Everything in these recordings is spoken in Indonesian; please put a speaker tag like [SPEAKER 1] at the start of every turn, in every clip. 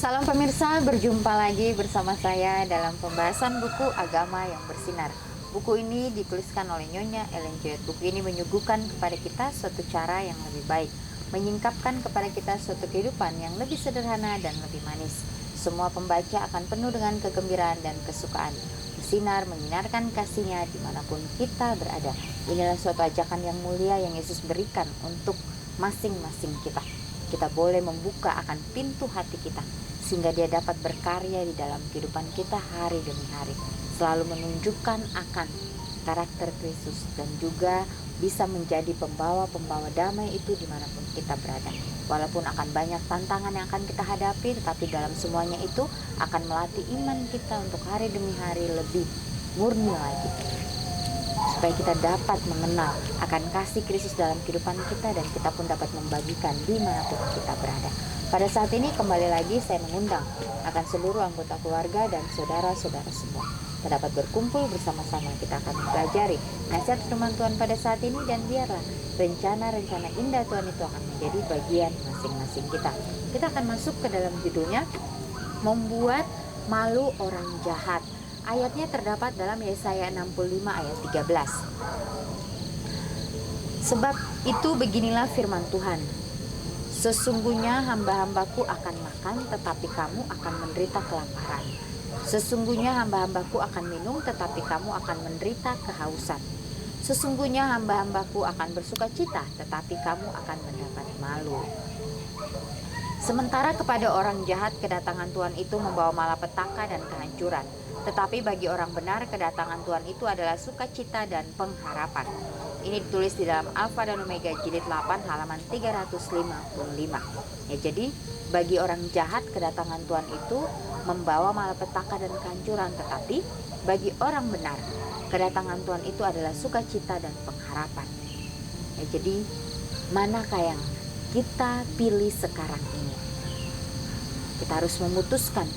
[SPEAKER 1] Salam pemirsa, berjumpa lagi bersama saya dalam pembahasan buku Agama yang Bersinar. Buku ini dituliskan oleh Nyonya Ellen G. White. Buku ini menyuguhkan kepada kita suatu cara yang lebih baik, menyingkapkan kepada kita suatu kehidupan yang lebih sederhana dan lebih manis. Semua pembaca akan penuh dengan kegembiraan dan kesukaan. Bersinar menyinarkan kasih-Nya dimanapun kita berada. Inilah suatu ajakan yang mulia yang Yesus berikan untuk masing-masing kita. Kita boleh membuka akan pintu hati kita sehingga Dia dapat berkarya di dalam kehidupan kita hari demi hari, selalu menunjukkan akan karakter Kristus dan juga bisa menjadi pembawa-pembawa damai itu dimanapun kita berada. Walaupun akan banyak tantangan yang akan kita hadapi, tetapi dalam semuanya itu akan melatih iman kita untuk hari demi hari lebih murni lagi, supaya kita dapat mengenal akan kasih Kristus dalam kehidupan kita dan kita pun dapat membagikan dimanapun kita berada. Pada saat ini kembali lagi saya mengundang akan seluruh anggota keluarga dan saudara-saudara semua. Kita dapat berkumpul bersama-sama, kita akan mempelajari nasihat firman Tuhan pada saat ini, dan biarlah rencana-rencana indah Tuhan itu akan menjadi bagian masing-masing kita. Kita akan masuk ke dalam judulnya, Membuat Malu Orang Jahat. Ayatnya terdapat dalam Yesaya 65 ayat 13. Sebab itu beginilah firman Tuhan, sesungguhnya hamba-hambaku akan makan, tetapi kamu akan menderita kelaparan. Sesungguhnya hamba-hambaku akan minum, tetapi kamu akan menderita kehausan. Sesungguhnya hamba-hambaku akan bersukacita, tetapi kamu akan mendapat malu. Sementara kepada orang jahat kedatangan Tuhan itu membawa malapetaka dan kehancuran, tetapi bagi orang benar kedatangan Tuhan itu adalah sukacita dan pengharapan. Ini ditulis di dalam Alfa dan Omega jilid 8 halaman 355. Ya, jadi bagi orang jahat kedatangan Tuhan itu membawa malapetaka dan kehancuran, tetapi bagi orang benar kedatangan Tuhan itu adalah sukacita dan pengharapan. Ya, jadi manakah yang kita pilih sekarang ini? Kita harus memutuskan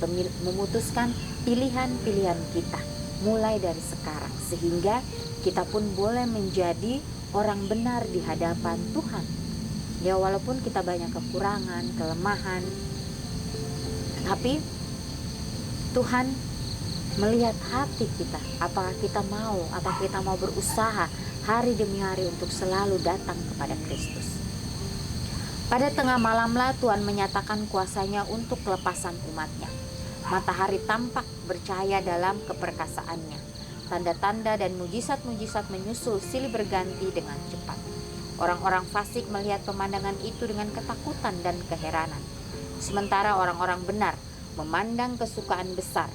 [SPEAKER 1] pilihan-pilihan kita mulai dari sekarang, sehingga kita pun boleh menjadi orang benar di hadapan Tuhan. Ya, walaupun kita banyak kekurangan, kelemahan, tapi Tuhan melihat hati kita. Apakah kita mau berusaha hari demi hari untuk selalu datang kepada Kristus. Pada tengah malamlah Tuhan menyatakan kuasanya untuk kelepasan umatnya. Matahari tampak bercahaya dalam keperkasaannya. Tanda-tanda dan mujizat-mujizat menyusul silih berganti dengan cepat. Orang-orang fasik melihat pemandangan itu dengan ketakutan dan keheranan. Sementara orang-orang benar memandang kesukaan besar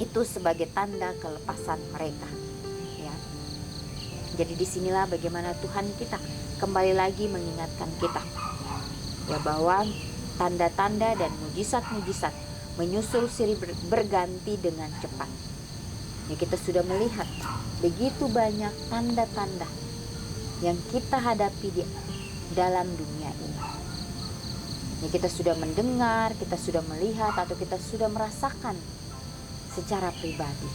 [SPEAKER 1] itu sebagai tanda kelepasan mereka. Ya. Jadi disinilah bagaimana Tuhan kita kembali lagi mengingatkan kita, ya, bahwa tanda-tanda dan mujizat-mujizat menyusul silih berganti dengan cepat. Ya, kita sudah melihat begitu banyak tanda-tanda yang kita hadapi di dalam dunia ini. Ya, kita sudah mendengar, kita sudah melihat, atau kita sudah merasakan secara pribadi.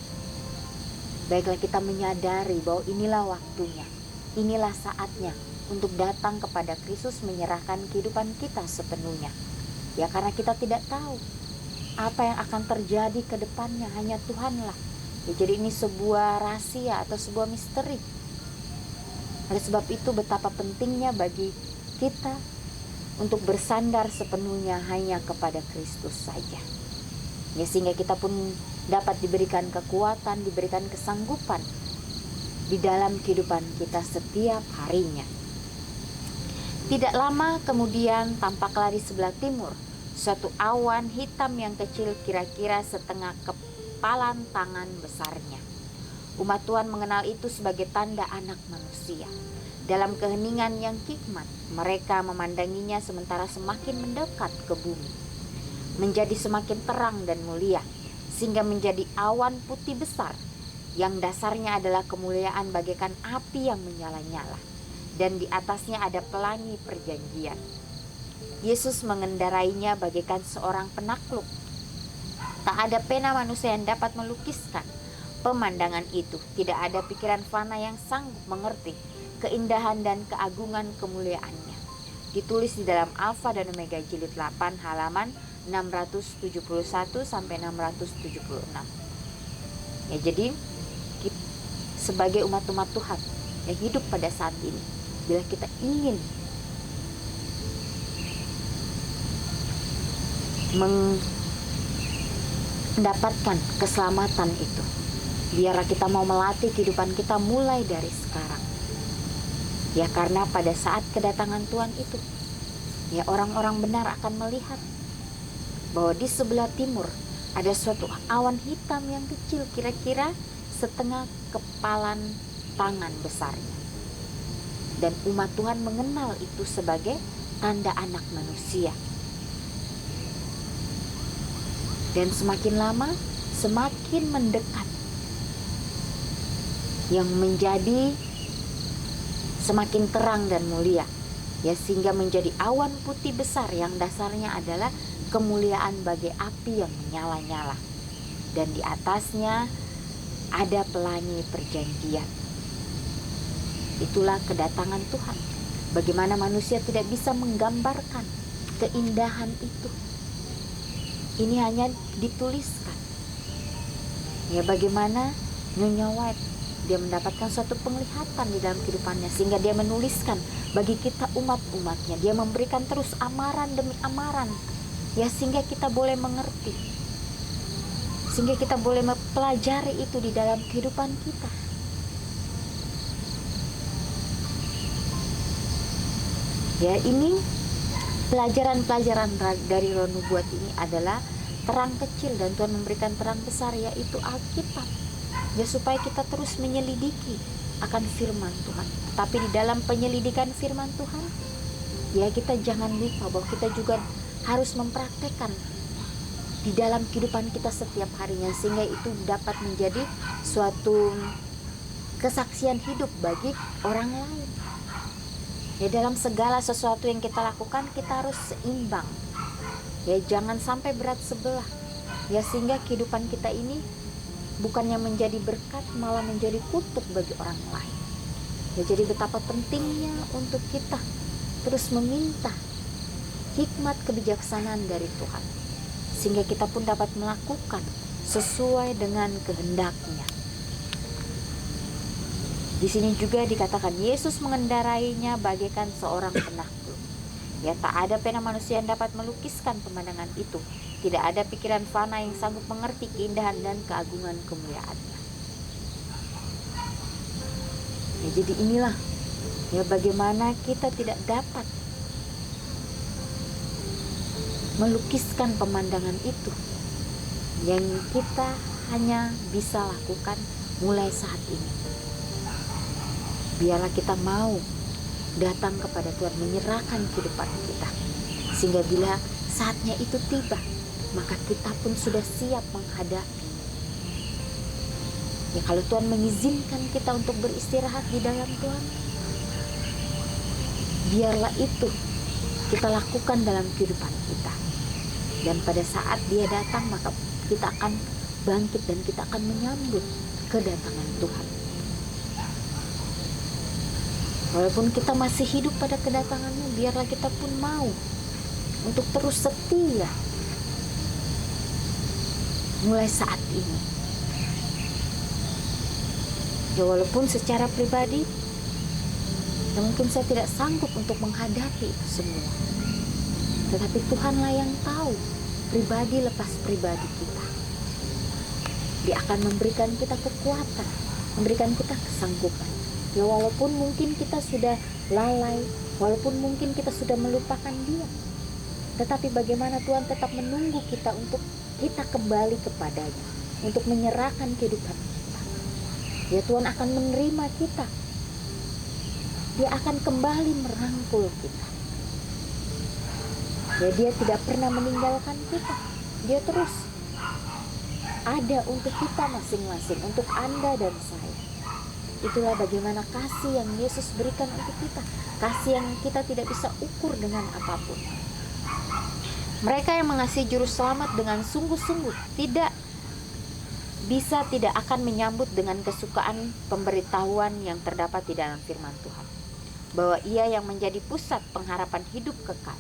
[SPEAKER 1] Baiklah kita menyadari bahwa inilah waktunya, inilah saatnya untuk datang kepada Kristus, menyerahkan kehidupan kita sepenuhnya. Ya, karena kita tidak tahu apa yang akan terjadi ke depannya, hanya Tuhanlah. Ya, jadi ini sebuah rahasia atau sebuah misteri. Oleh sebab itu betapa pentingnya bagi kita untuk bersandar sepenuhnya hanya kepada Kristus saja. Ya, sehingga kita pun dapat diberikan kekuatan, diberikan kesanggupan di dalam kehidupan kita setiap harinya. Tidak lama kemudian tampaklah di sebelah timur suatu awan hitam yang kecil, kira-kira setengah kepalan tangan besarnya. Umat Tuhan mengenal itu sebagai tanda Anak Manusia. Dalam keheningan yang hikmat, mereka memandanginya sementara semakin mendekat ke bumi, menjadi semakin terang dan mulia, sehingga menjadi awan putih besar yang dasarnya adalah kemuliaan bagaikan api yang menyala-nyala, dan di atasnya ada pelangi perjanjian. Yesus mengendarainya bagaikan seorang penakluk. Tak ada pena manusia yang dapat melukiskan pemandangan itu. Tidak ada pikiran fana yang sanggup mengerti keindahan dan keagungan kemuliaannya. Ditulis di dalam Alfa dan Omega jilid 8 halaman 671 sampai 676. Ya, jadi sebagai umat-umat Tuhan yang hidup pada saat ini, bila kita ingin mendapatkan keselamatan itu, biarlah kita mau melatih kehidupan kita mulai dari sekarang. Ya, karena pada saat kedatangan Tuhan itu, ya, orang-orang benar akan melihat bahwa di sebelah timur ada suatu awan hitam yang kecil, kira-kira setengah kepalan tangan besarnya. Dan umat Tuhan mengenal itu sebagai tanda anak manusia. Dan semakin lama, semakin mendekat, yang menjadi semakin terang dan mulia, ya, sehingga menjadi awan putih besar yang dasarnya adalah kemuliaan bagai api yang menyala-nyala, dan di atasnya ada pelangi perjanjian. Itulah kedatangan Tuhan. Bagaimana manusia tidak bisa menggambarkan keindahan itu. Ini hanya dituliskan. Ya, bagaimana Nyonya White, dia mendapatkan suatu penglihatan di dalam kehidupannya, sehingga dia menuliskan bagi kita umat-umatnya. Dia memberikan terus amaran demi amaran, ya, sehingga kita boleh mengerti, sehingga kita boleh mempelajari itu di dalam kehidupan kita. Ya, ini pelajaran-pelajaran dari Roh Nubuat ini adalah terang kecil, dan Tuhan memberikan terang besar, yaitu Alkitab. Ya, supaya kita terus menyelidiki akan firman Tuhan. Tapi di dalam penyelidikan firman Tuhan, ya, kita jangan lupa bahwa kita juga harus mempraktekkan di dalam kehidupan kita setiap harinya, sehingga itu dapat menjadi suatu kesaksian hidup bagi orang lain. Ya, dalam segala sesuatu yang kita lakukan, kita harus seimbang. Ya, jangan sampai berat sebelah. Ya, sehingga kehidupan kita ini bukannya menjadi berkat, malah menjadi kutuk bagi orang lain. Ya, jadi betapa pentingnya untuk kita terus meminta hikmat kebijaksanaan dari Tuhan, sehingga kita pun dapat melakukan sesuai dengan kehendak-Nya. Di sini juga dikatakan Yesus mengendarainya bagaikan seorang penakluk. Ya, tak ada pena manusia yang dapat melukiskan pemandangan itu. Tidak ada pikiran fana yang sanggup mengerti keindahan dan keagungan kemuliaan-Nya. Ya, jadi inilah, ya, bagaimana kita tidak dapat melukiskan pemandangan itu, yang kita hanya bisa lakukan mulai saat ini. Biarlah kita mau datang kepada Tuhan, menyerahkan kehidupan kita, sehingga bila saatnya itu tiba, maka kita pun sudah siap menghadapi. Ya, kalau Tuhan mengizinkan kita untuk beristirahat di dalam Tuhan, biarlah itu kita lakukan dalam kehidupan kita. Dan pada saat Dia datang, maka kita akan bangkit dan kita akan menyambut kedatangan Tuhan. Walaupun kita masih hidup pada kedatangan-Nya, biarlah kita pun mau untuk terus setia mulai saat ini. Ya, walaupun secara pribadi, ya, mungkin saya tidak sanggup untuk menghadapi itu semua, tetapi Tuhanlah yang tahu pribadi lepas pribadi kita. Dia akan memberikan kita kekuatan, memberikan kita kesanggupan. Ya, walaupun mungkin kita sudah lalai, walaupun mungkin kita sudah melupakan Dia, tetapi bagaimana Tuhan tetap menunggu kita untuk kita kembali kepada-Nya, untuk menyerahkan kehidupan kita. Ya, Tuhan akan menerima kita. Dia akan kembali merangkul kita. Ya, Dia tidak pernah meninggalkan kita. Dia terus ada untuk kita masing-masing, untuk Anda dan saya. Itulah bagaimana kasih yang Yesus berikan untuk kita, kasih yang kita tidak bisa ukur dengan apapun. Mereka yang mengasihi juru selamat dengan sungguh-sungguh tidak akan menyambut dengan kesukaan pemberitahuan yang terdapat di dalam firman Tuhan, bahwa Ia yang menjadi pusat pengharapan hidup kekal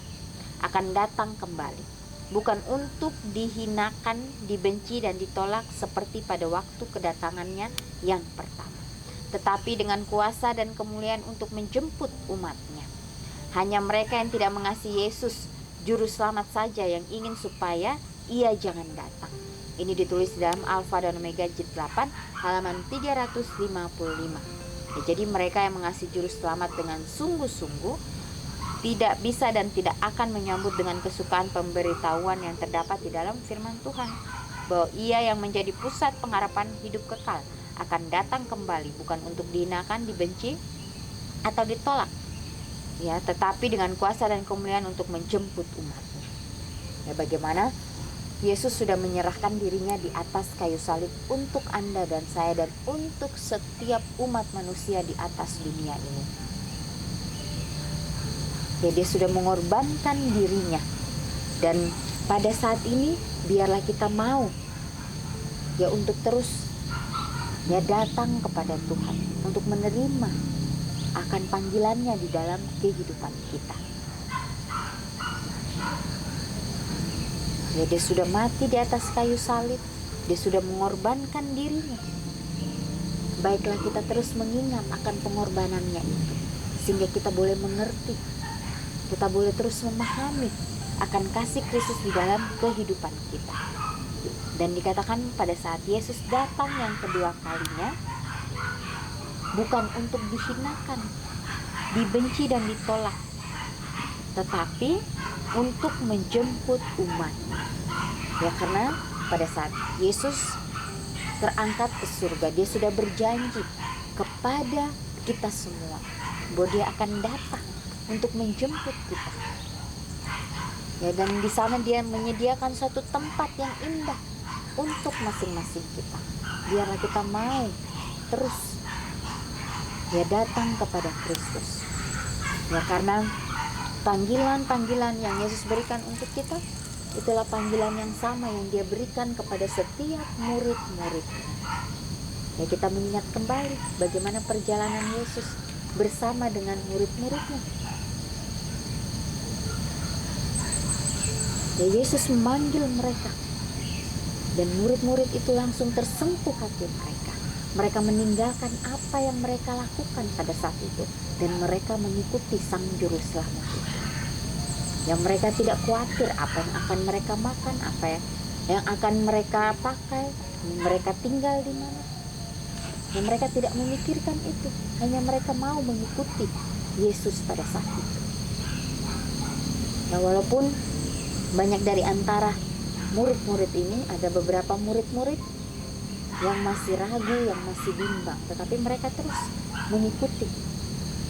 [SPEAKER 1] akan datang kembali. bukan untuk dihinakan, dibenci dan ditolak seperti pada waktu kedatangannya yang pertama, tetapi dengan kuasa dan kemuliaan untuk menjemput umatnya. Hanya mereka yang tidak mengasihi Yesus, Juru Selamat saja yang ingin supaya ia jangan datang. Ini ditulis dalam Alfa dan Omega jilid 8 halaman 355. Ya, jadi mereka yang mengasihi Juru Selamat dengan sungguh-sungguh tidak bisa dan tidak akan menyambut dengan kesukaan pemberitahuan yang terdapat di dalam firman Tuhan, bahwa ia yang menjadi pusat pengharapan hidup kekal akan datang kembali, bukan untuk dihinakan, dibenci atau ditolak, ya, tetapi dengan kuasa dan kemuliaan untuk menjemput umatnya. Ya, bagaimana Yesus sudah menyerahkan dirinya di atas kayu salib untuk Anda dan saya dan untuk setiap umat manusia di atas dunia ini. Ya, dia sudah mengorbankan dirinya, dan pada saat ini biarlah kita mau ya untuk terus ya datang kepada Tuhan, untuk menerima akan panggilannya di dalam kehidupan kita. Ya, dia sudah mati di atas kayu salib, dia sudah mengorbankan dirinya. Baiklah kita terus mengingat akan pengorbanannya itu, sehingga kita boleh mengerti, kita boleh terus memahami akan kasih Kristus di dalam kehidupan kita. Dan dikatakan pada saat Yesus datang yang kedua kalinya, bukan untuk dihinakan, dibenci dan ditolak, tetapi untuk menjemput umat. Ya, karena pada saat Yesus terangkat ke surga, dia sudah berjanji kepada kita semua bahwa dia akan datang untuk menjemput kita. Ya, dan di sana dia menyediakan suatu tempat yang indah untuk masing-masing kita. Biarlah kita mau terus ya datang kepada Kristus. Ya, karena panggilan-panggilan yang Yesus berikan untuk kita, itulah panggilan yang sama yang dia berikan kepada setiap murid-muridnya. Ya, kita mengingat kembali bagaimana perjalanan Yesus bersama dengan murid-muridnya. Ya, Yesus memanggil mereka, dan murid-murid itu langsung tersentuh hati mereka. Mereka meninggalkan apa yang mereka lakukan pada saat itu, dan mereka mengikuti Sang Juru Selamat itu. Yang mereka tidak khawatir apa yang akan mereka makan, apa yang akan mereka pakai, mereka tinggal di mana. Dan mereka tidak memikirkan itu, hanya mereka mau mengikuti Yesus pada saat itu. Nah, walaupun banyak dari antara murid-murid ini, ada beberapa murid-murid yang masih ragu, yang masih bimbang, tetapi mereka terus mengikuti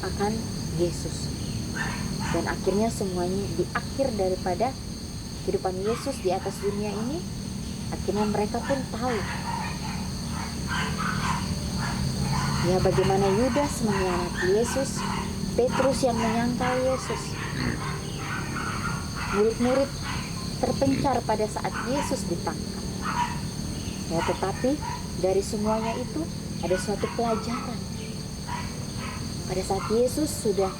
[SPEAKER 1] akan Yesus. Dan akhirnya semuanya di akhir daripada kehidupan Yesus di atas dunia ini, akhirnya mereka pun tahu ya bagaimana Yudas mengkhianati Yesus, Petrus yang menyangkal Yesus. Murid-murid terpencar pada saat Yesus ditangkap. Ya, tetapi dari semuanya itu ada suatu pelajaran. Pada saat Yesus sudah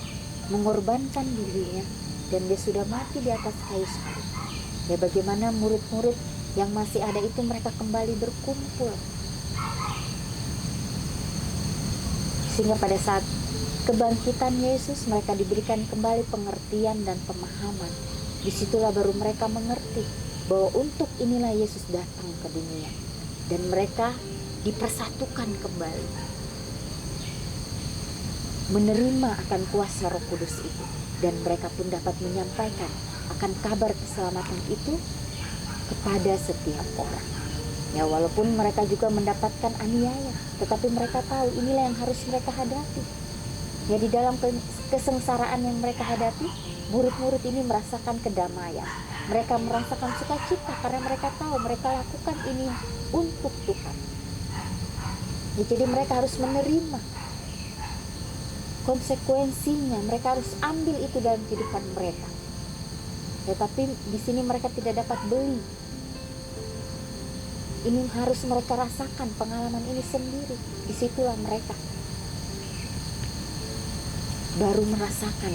[SPEAKER 1] mengorbankan dirinya dan dia sudah mati di atas kayu salib, ya bagaimana murid-murid yang masih ada itu mereka kembali berkumpul, sehingga pada saat kebangkitan Yesus mereka diberikan kembali pengertian dan pemahaman. Disitulah baru mereka mengerti bahwa untuk inilah Yesus datang ke dunia, dan mereka dipersatukan kembali, menerima akan kuasa Roh Kudus itu, dan mereka pun dapat menyampaikan akan kabar keselamatan itu kepada setiap orang. Ya, walaupun mereka juga mendapatkan aniaya, tetapi mereka tahu inilah yang harus mereka hadapi. Ya, di dalam kesengsaraan yang mereka hadapi, murid-murid ini merasakan kedamaian. Mereka merasakan sukacita karena mereka tahu mereka lakukan ini untuk Tuhan. Ya, jadi mereka harus menerima konsekuensinya, mereka harus ambil itu dalam kehidupan mereka. Tetapi di sini mereka tidak dapat beli. Ini harus mereka rasakan pengalaman ini sendiri. Disitulah mereka baru merasakan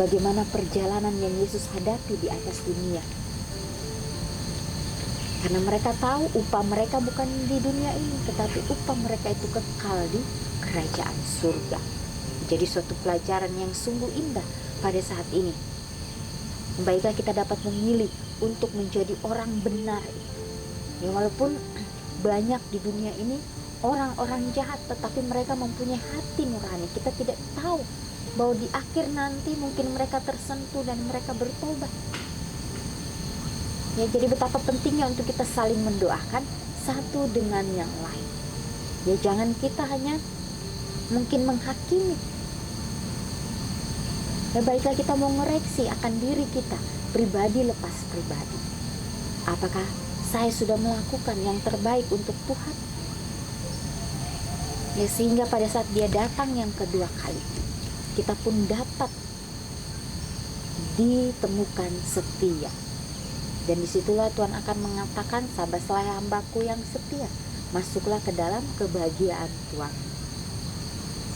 [SPEAKER 1] bagaimana perjalanan yang Yesus hadapi di atas dunia. Karena mereka tahu upah mereka bukan di dunia ini, tetapi upah mereka itu kekal di kerajaan surga. Jadi suatu pelajaran yang sungguh indah pada saat ini. Baiklah kita dapat memilih untuk menjadi orang benar. Ya, walaupun banyak di dunia ini orang-orang jahat, tetapi mereka mempunyai hati nurani. Kita tidak tahu bahwa di akhir nanti mungkin mereka tersentuh dan mereka bertobat. Ya, jadi betapa pentingnya untuk kita saling mendoakan satu dengan yang lain. Ya, jangan kita hanya mungkin menghakimi. Ya, baiklah kita mau ngoreksi akan diri kita, pribadi lepas pribadi. Apakah saya sudah melakukan yang terbaik untuk Tuhan? Ya, sehingga pada saat dia datang yang kedua kali, kita pun dapat ditemukan setia. Dan disitulah Tuhan akan mengatakan, sabarlah hambaku yang setia, masuklah ke dalam kebahagiaan Tuhan.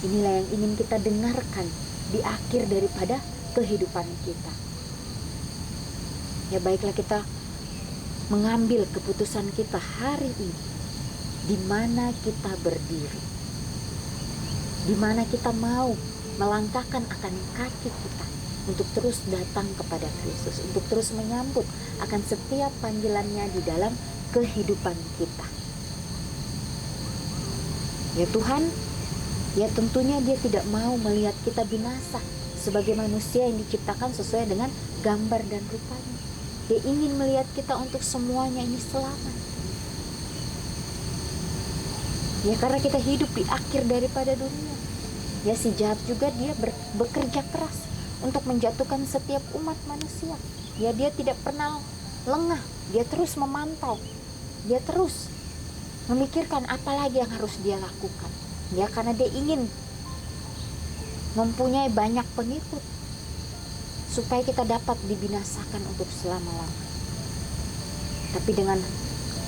[SPEAKER 1] Inilah yang ingin kita dengarkan di akhir daripada kehidupan kita. Ya, baiklah kita mengambil keputusan kita hari ini, di mana kita berdiri, di mana kita mau melangkahkan akan kaki kita untuk terus datang kepada Kristus, untuk terus menyambut akan setiap panggilannya di dalam kehidupan kita. Ya Tuhan, ya tentunya dia tidak mau melihat kita binasa sebagai manusia yang diciptakan sesuai dengan gambar dan rupanya. Dia ingin melihat kita untuk semuanya ini selamat. Ya, karena kita hidup di akhir daripada dunia. Ya, si jahat juga dia bekerja keras untuk menjatuhkan setiap umat manusia. Ya, dia tidak pernah lengah, dia terus memantau, dia terus memikirkan apa lagi yang harus dia lakukan. Ya, karena dia ingin mempunyai banyak pengikut supaya kita dapat dibinasakan untuk selama-lamanya. Tapi dengan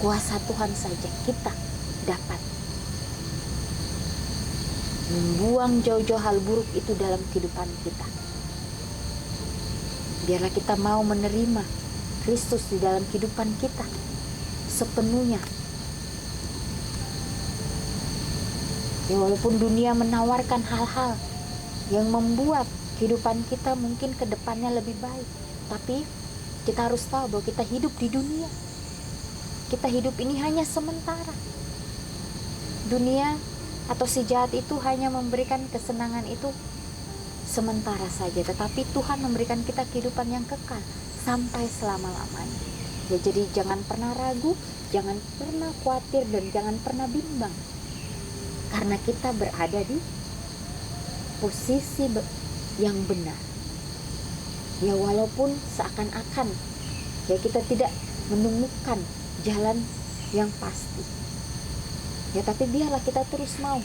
[SPEAKER 1] kuasa Tuhan saja kita dapat membuang jauh-jauh hal buruk itu dalam kehidupan kita. Biarlah kita mau menerima Kristus di dalam kehidupan kita sepenuhnya. Ya, walaupun dunia menawarkan hal-hal yang membuat kehidupan kita mungkin ke depannya lebih baik, tapi kita harus tahu bahwa kita hidup di dunia. Kita hidup ini hanya sementara. Dunia atau si jahat itu hanya memberikan kesenangan itu sementara saja, tetapi Tuhan memberikan kita kehidupan yang kekal sampai selama-lamanya. Ya, jadi jangan pernah ragu, jangan pernah khawatir, dan jangan pernah bimbang, karena kita berada di posisi yang benar. Ya, walaupun seakan-akan ya kita tidak menemukan jalan yang pasti, ya tapi biarlah kita terus mau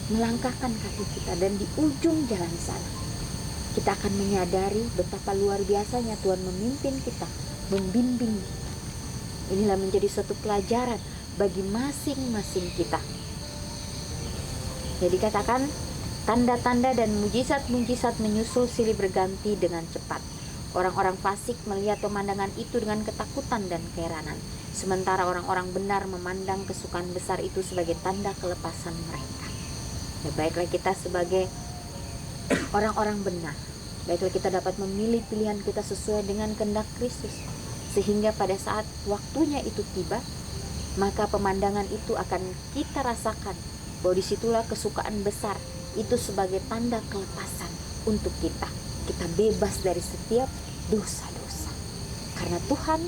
[SPEAKER 1] melangkahkan kaki kita, dan di ujung jalan sana kita akan menyadari betapa luar biasanya Tuhan memimpin kita, membimbing kita. Inilah menjadi suatu pelajaran bagi masing-masing kita. Jadi katakan, tanda-tanda dan mujizat-mujizat menyusul silih berganti dengan cepat. Orang-orang fasik melihat pemandangan itu dengan ketakutan dan keheranan, sementara orang-orang benar memandang kesukaan besar itu sebagai tanda kelepasan mereka. Ya, baiklah kita sebagai orang-orang benar, baiklah kita dapat memilih pilihan kita sesuai dengan kehendak Kristus, sehingga pada saat waktunya itu tiba, maka pemandangan itu akan kita rasakan bahwa disitulah kesukaan besar itu sebagai tanda kelepasan untuk kita. Kita bebas dari setiap dosa-dosa, karena Tuhan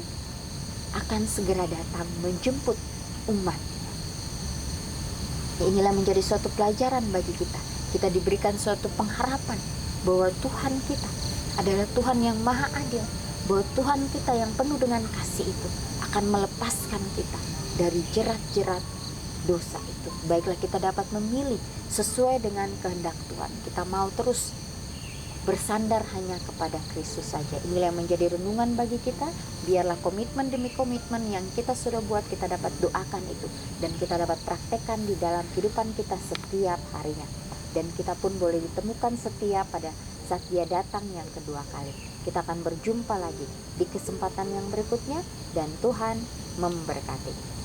[SPEAKER 1] akan segera datang menjemput umat. Inilah menjadi suatu pelajaran bagi kita. Kita diberikan suatu pengharapan bahwa Tuhan kita adalah Tuhan yang maha adil, bahwa Tuhan kita yang penuh dengan kasih itu akan melepaskan kita dari jerat-jerat dosa itu. Baiklah kita dapat memilih sesuai dengan kehendak Tuhan. Kita mau terus bersandar hanya kepada Kristus saja. Inilah yang menjadi renungan bagi kita. Biarlah komitmen demi komitmen yang kita sudah buat, kita dapat doakan itu, dan kita dapat praktekkan di dalam kehidupan kita setiap harinya. Dan kita pun boleh ditemukan setia pada saat Dia datang yang kedua kali. Kita akan berjumpa lagi di kesempatan yang berikutnya, dan Tuhan memberkati.